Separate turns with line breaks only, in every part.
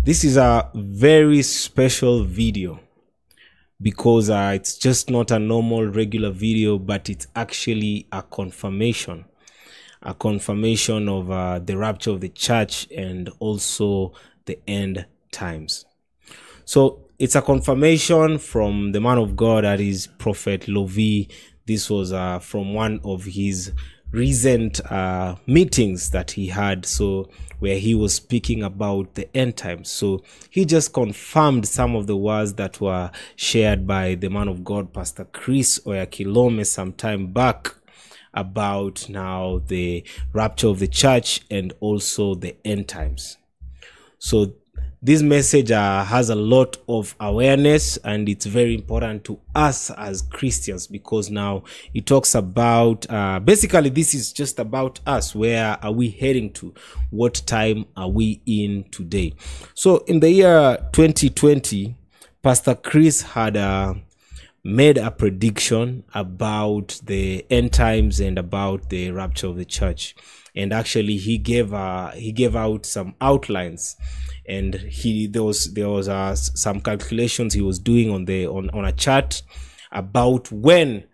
This is a very special video because it's just not a normal regular video, but it's actually a confirmation of the rapture of the church and also the end times. So it's a confirmation from the man of God, that is Prophet Lovy. This was from one of his recent meetings that he had, so where he was speaking about the end times. So he just confirmed some of the words that were shared by the man of God, Pastor Chris Oyahkilome, some time back, about now the rapture of the church and also the end times. So this message has a lot of awareness, and it's very important to us as Christians, because now it talks about basically this is just about us. Where are we heading to? What time are we in today? So in the year 2020, Pastor Chris had made a prediction about the end times and about the rapture of the church, and actually he gave out some outlines, and there was some calculations he was doing on a chart about when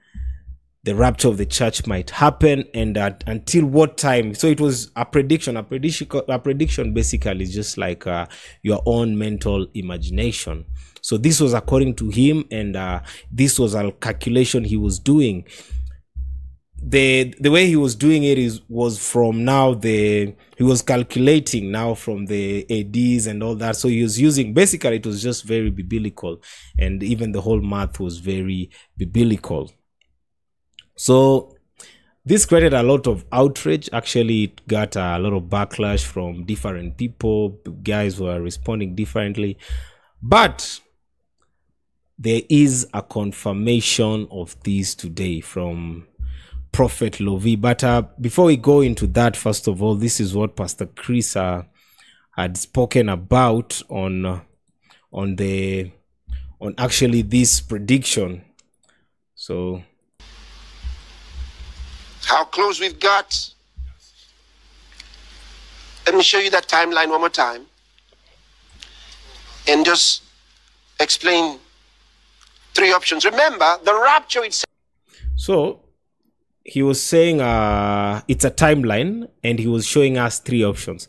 the rapture of the church might happen and until what time. So it was a prediction. A prediction basically is just like your own mental imagination. So this was according to him, and this was a calculation he was doing. The way he was doing it was from now he was calculating now from the ADs and all that. So he was using, basically it was just very biblical, and even the whole math was very biblical. So this created a lot of outrage. Actually, it got a lot of backlash from different people. Guys were responding differently, but there is a confirmation of this today from Prophet Lovy. But before we go into that, first of all, this is what Pastor Chris had spoken about on actually this prediction. So
how close we've got. Let me show you that timeline one more time and just explain three options. Remember, the rapture itself.
So he was saying it's a timeline, and he was showing us three options.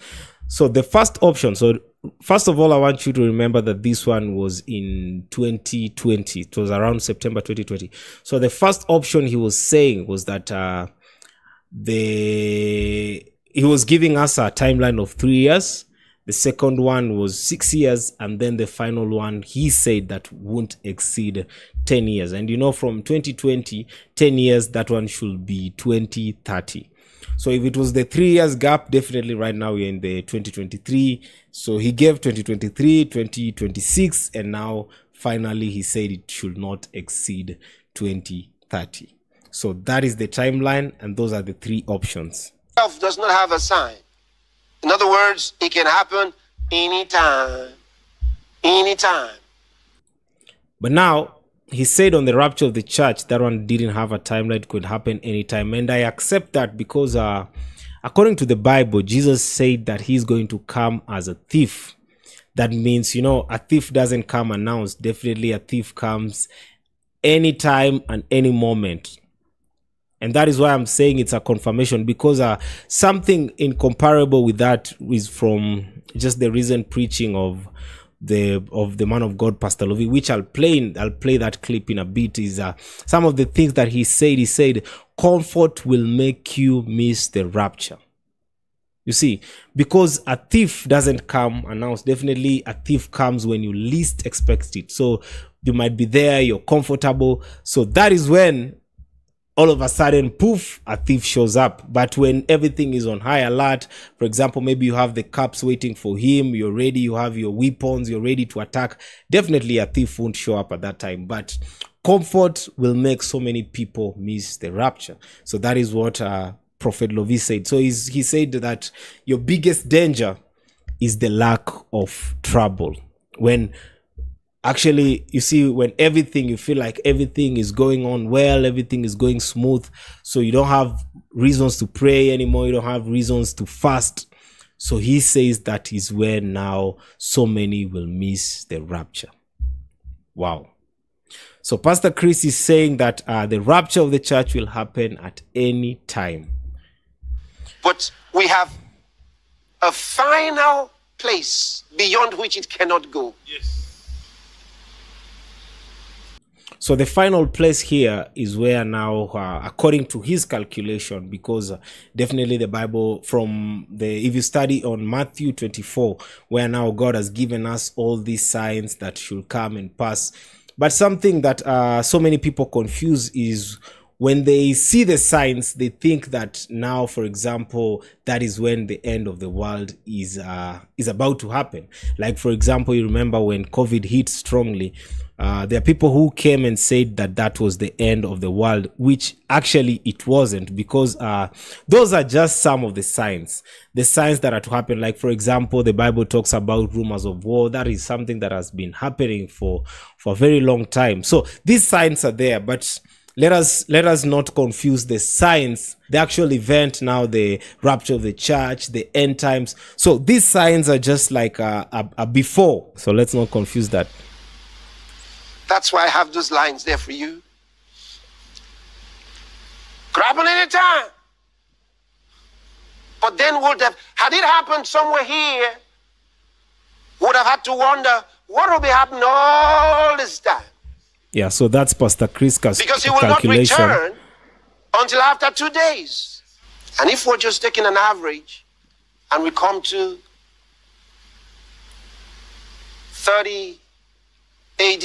So the first option, so first of all, I want you to remember that this one was in 2020. It was around September 2020. So the first option he was saying was that he was giving us a timeline of 3 years. The second one was 6 years, and then the final one he said that won't exceed 10 years. And you know, from 2020, 10 years, that one should be 2030. So if it was the 3 years gap, definitely right now we're in the 2023. So he gave 2023, 2026, and now finally he said it should not exceed 2030. So that is the timeline, and those are the three options.
Does not have a sign. In other words, it can happen anytime. Anytime.
But now, he said on the rapture of the church, that one didn't have a timeline. It could happen anytime. And I accept that because according to the Bible, Jesus said that he's going to come as a thief. That means, you know, a thief doesn't come announced. Definitely a thief comes anytime and any moment. And that is why I'm saying it's a confirmation, because something incomparable with that is from just the recent preaching of the man of God, Pastor Lovy, which I'll play that clip in a bit. Is some of the things that he said, comfort will make you miss the rapture. You see, because a thief doesn't come announced. Definitely a thief comes when you least expect it. So you might be there, you're comfortable. So that is when all of a sudden, poof, a thief shows up. But when everything is on high alert, for example, maybe you have the cops waiting for him, you're ready, you have your weapons, you're ready to attack, definitely a thief won't show up at that time. But comfort will make so many people miss the rapture. So that is what Prophet Lovy said. So he said that your biggest danger is the lack of trouble. When actually, you see, when you feel like everything is going on well, everything is going smooth, so you don't have reasons to pray anymore, you don't have reasons to fast. So he says that is where now so many will miss the rapture. Wow. So Pastor Chris is saying that the rapture of the church will happen at any time.
But we have a final place beyond which it cannot go.
Yes.
So the final place here is where now, according to his calculation, because definitely the Bible if you study on Matthew 24, where now God has given us all these signs that should come and pass. But something that so many people confuse is when they see the signs, they think that now, for example, that is when the end of the world is about to happen. Like, for example, you remember when COVID hit strongly, there are people who came and said that that was the end of the world, which actually it wasn't, because those are just some of the signs that are to happen. Like, for example, the Bible talks about rumors of war. That is something that has been happening for a very long time. So these signs are there, but let us not confuse the signs, the actual event now, the rapture of the church, the end times. So these signs are just like a before. So let's not confuse that.
That's why I have those lines there for you. Could happen any time. But then had it happened somewhere here, would have had to wonder what will be happening all this time.
Yeah, so that's Pastor Chris' calculation.
Because he will not return until after 2 days. And if we're just taking an average and we come to 30 AD,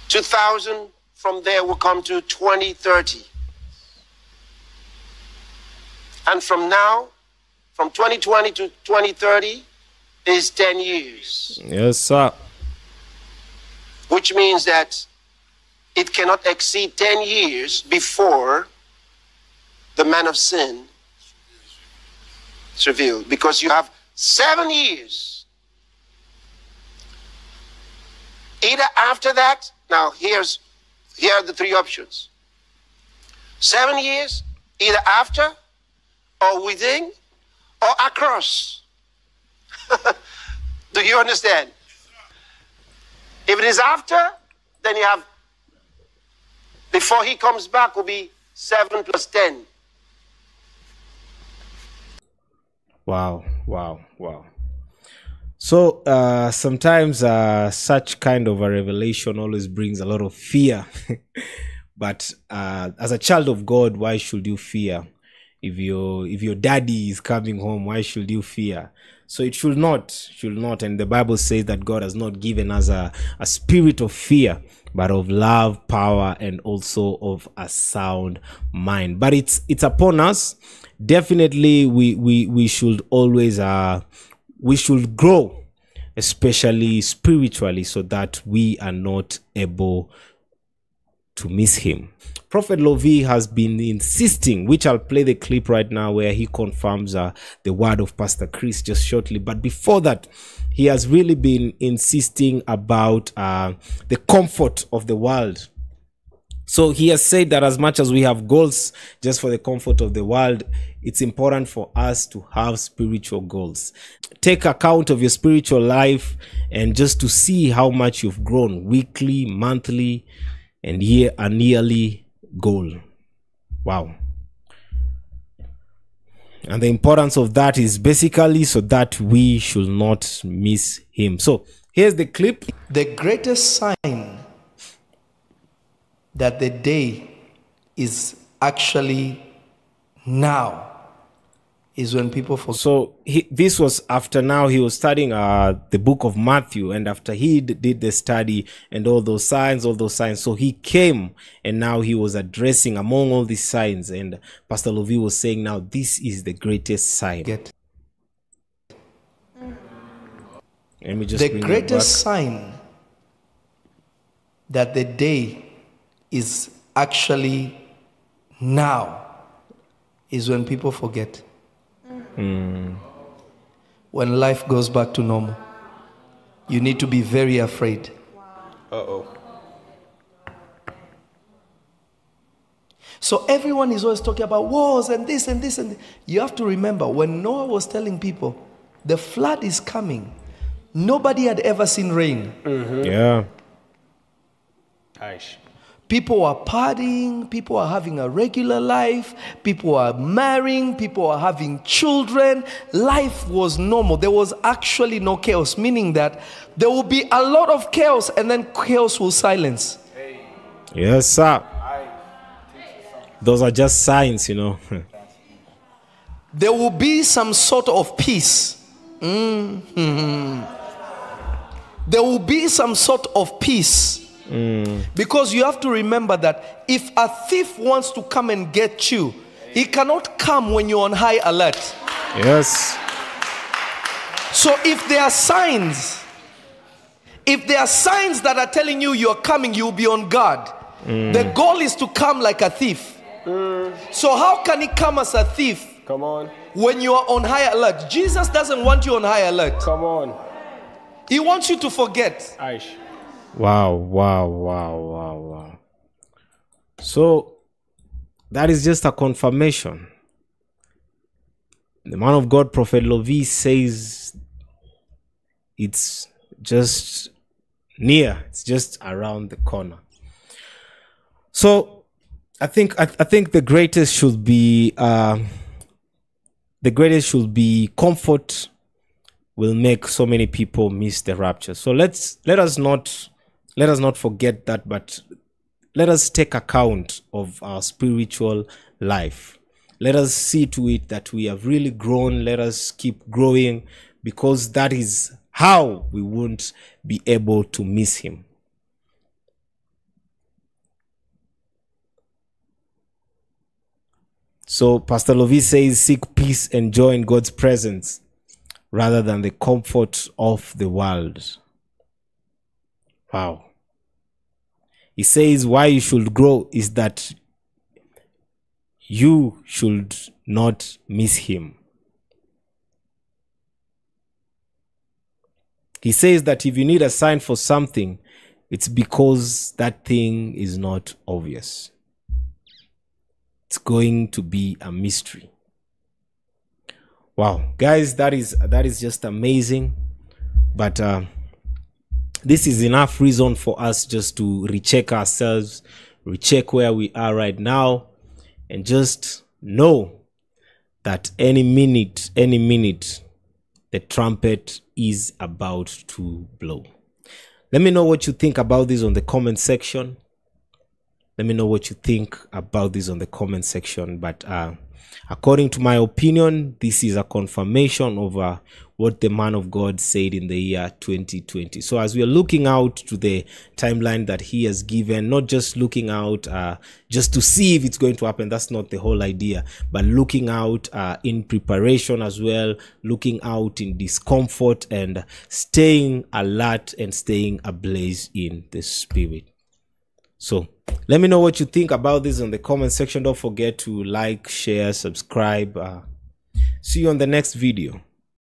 2000 from there will come to 2030. And from now, from 2020 to 2030 is 10 years.
Yes, sir.
Which means that it cannot exceed 10 years before the man of sin is revealed. Because you have 7 years. Either after that, now here are the three options. 7 years, either after, or within, or across. Do you understand? If it is after, then you have, before he comes back, will be 7 plus 10.
Wow, wow, wow. So sometimes such kind of a revelation always brings a lot of fear. But as a child of God, why should you fear? If your daddy is coming home, why should you fear? So it should not. And the Bible says that God has not given us a spirit of fear, but of love, power, and also of a sound mind. But it's upon us. Definitely, we should always we should grow, especially spiritually, so that we are not able to miss him. Prophet Lovy has been insisting, which I'll play the clip right now where he confirms the word of Pastor Chris just shortly. But before that, he has really been insisting about the comfort of the world. So he has said that as much as we have goals just for the comfort of the world, it's important for us to have spiritual goals. Take account of your spiritual life and just to see how much you've grown weekly, monthly, and yearly goal. Wow. And the importance of that is basically so that we should not miss him. So here's the clip.
The greatest sign that the day is actually now is when people forget.
So this was after now he was studying the book of Matthew, and after he did the study and all those signs. So he came and now he was addressing among all these signs, and Pastor Lovy was saying now this is the greatest sign. Let me just
the greatest sign that the day is actually now is when people forget. When life goes back to normal, you need to be very afraid. So everyone is always talking about wars and this and this and this. You have to remember, when Noah was telling people, the flood is coming, nobody had ever seen rain.
Yeah.
People are partying, people are having a regular life, people are marrying, people are having children. Life was normal. There was actually no chaos, meaning that there will be a lot of chaos and then chaos will silence.
Yes, sir. Those are just signs, you know.
There will be some sort of peace. There will be some sort of peace. Because you have to remember that if a thief wants to come and get you, he cannot come when you're on high alert.
Yes.
So if there are signs that are telling you you're coming, you'll be on guard. The goal is to come like a thief. So how can he come as a thief?
Come on.
When you are on high alert? Jesus doesn't want you on high alert.
Come on.
He wants you to forget.
Aish.
Wow. So that is just a confirmation. The man of God, Prophet Lovy, says it's just near. It's just around the corner. So I think the greatest should be comfort will make so many people miss the rapture. So let us not forget that, but let us take account of our spiritual life. Let us see to it that we have really grown. Let us keep growing, because that is how we won't be able to miss him. So Pastor Lovy says, seek peace and joy in God's presence rather than the comfort of the world. Wow. He says why you should grow is that you should not miss him. He says that if you need a sign for something, it's because that thing is not obvious. It's going to be a mystery. Wow, guys, that is just amazing. But this is enough reason for us just to recheck ourselves, recheck where we are right now, and just know that any minute, the trumpet is about to blow. Let me know what you think about this on the comment section. Let me know what you think about this on the comment section. But according to my opinion, this is a confirmation of what the man of God said in the year 2020. So as we are looking out to the timeline that he has given, not just looking out just to see if it's going to happen, that's not the whole idea, but looking out in preparation as well, looking out in discomfort and staying alert and staying ablaze in the spirit. So let me know what you think about this in the comment section. Don't forget to like, share, subscribe. See you on the next video.